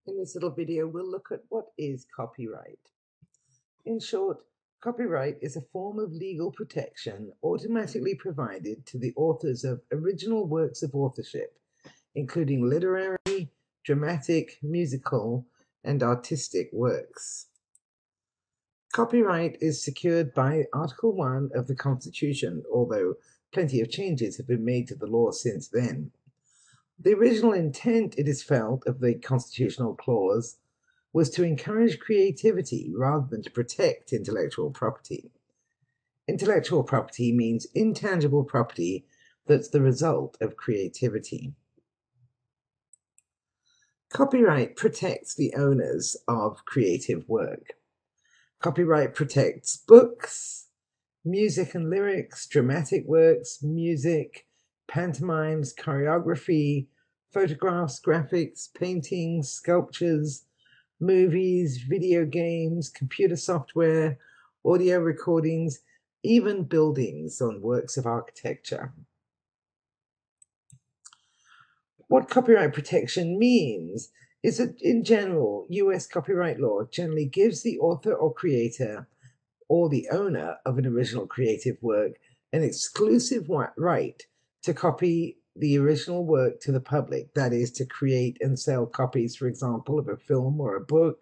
In this little video, we'll look at what is copyright. In short, copyright is a form of legal protection automatically provided to the authors of original works of authorship, including literary, dramatic, musical, and artistic works. Copyright is secured by Article 1 of the Constitution, although plenty of changes have been made to the law since then. The original intent, it is felt, of the constitutional clause was to encourage creativity rather than to protect intellectual property. Intellectual property means intangible property that's the result of creativity. Copyright protects the owners of creative work. Copyright protects books, music and lyrics, dramatic works, music, pantomimes, choreography, photographs, graphics, paintings, sculptures, movies, video games, computer software, audio recordings, even buildings on works of architecture. What copyright protection means is that, in general, US copyright law generally gives the author or creator or the owner of an original creative work an exclusive right to copy the original work to the public, that is, to create and sell copies, for example, of a film or a book,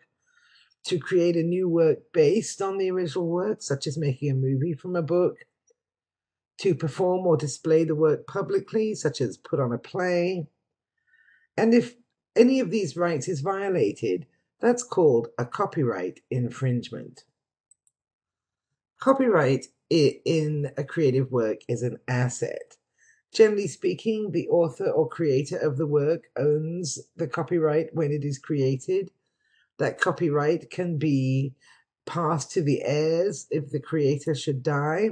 to create a new work based on the original work, such as making a movie from a book, to perform or display the work publicly, such as put on a play. And if any of these rights is violated, that's called a copyright infringement. Copyright in a creative work is an asset. Generally speaking, the author or creator of the work owns the copyright when it is created. That copyright can be passed to the heirs if the creator should die.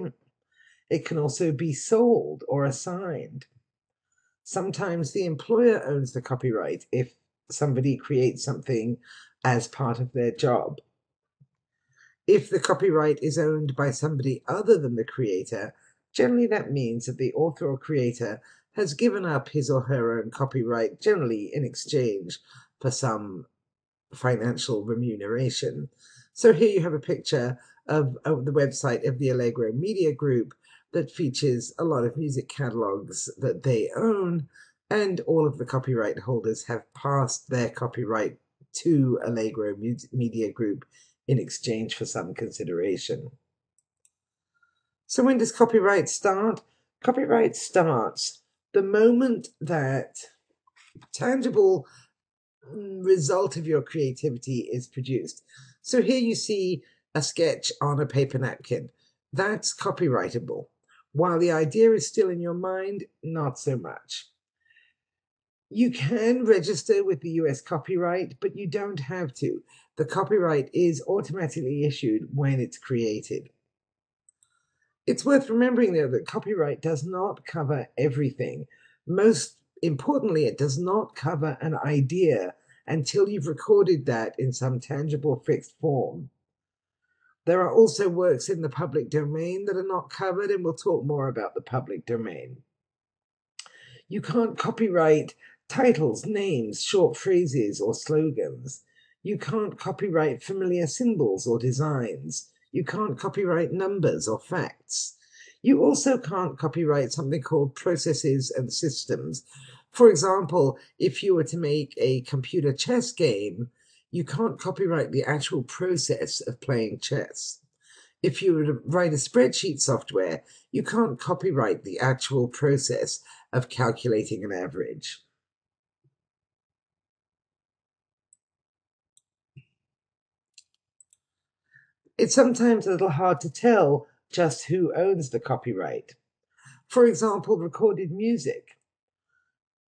It can also be sold or assigned. Sometimes the employer owns the copyright if somebody creates something as part of their job. If the copyright is owned by somebody other than the creator, generally that means that the author or creator has given up his or her own copyright, generally in exchange for some financial remuneration. So here you have a picture of the website of the Allegro Media Group that features a lot of music catalogs that they own, and all of the copyright holders have passed their copyright to Allegro Media Group in exchange for some consideration. So when does copyright start? Copyright starts the moment that tangible result of your creativity is produced. So here you see a sketch on a paper napkin. That's copyrightable. While the idea is still in your mind, not so much. You can register with the US copyright, but you don't have to. The copyright is automatically issued when it's created. It's worth remembering, though, that copyright does not cover everything. Most importantly, it does not cover an idea until you've recorded that in some tangible fixed form. There are also works in the public domain that are not covered, and we'll talk more about the public domain. You can't copyright titles, names, short phrases, or slogans. You can't copyright familiar symbols or designs. You can't copyright numbers or facts. You also can't copyright something called processes and systems. For example, if you were to make a computer chess game, you can't copyright the actual process of playing chess. If you were to write a spreadsheet software, you can't copyright the actual process of calculating an average. It's sometimes a little hard to tell just who owns the copyright. For example, recorded music.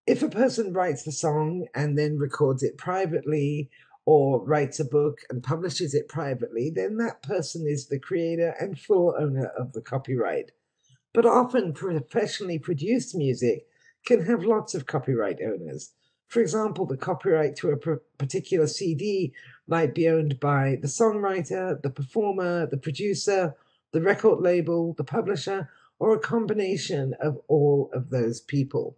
If a person writes the song and then records it privately, or writes a book and publishes it privately, then that person is the creator and full owner of the copyright. But often professionally produced music can have lots of copyright owners. For example, the copyright to a particular CD might be owned by the songwriter, the performer, the producer, the record label, the publisher, or a combination of all of those people.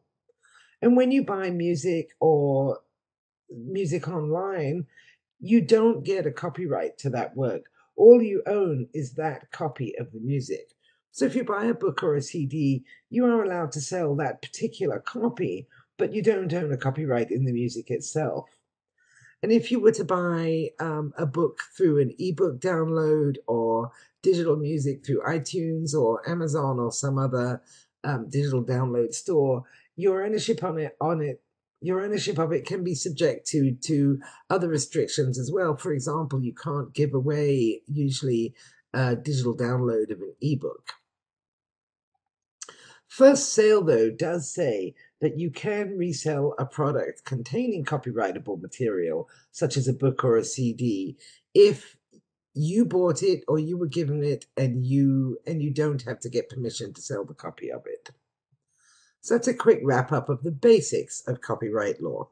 And when you buy music or music online, you don't get a copyright to that work. All you own is that copy of the music. So if you buy a book or a CD, you are allowed to sell that particular copy, but you don't own a copyright in the music itself. And if you were to buy a book through an ebook download or digital music through iTunes or Amazon or some other digital download store, your ownership your ownership of it can be subject to other restrictions as well. For example, you can't give away usually a digital download of an ebook. First Sale, though, does say that you can resell a product containing copyrightable material, such as a book or a CD, if you bought it or you were given it and you don't have to get permission to sell the copy of it. So that's a quick wrap up of the basics of copyright law.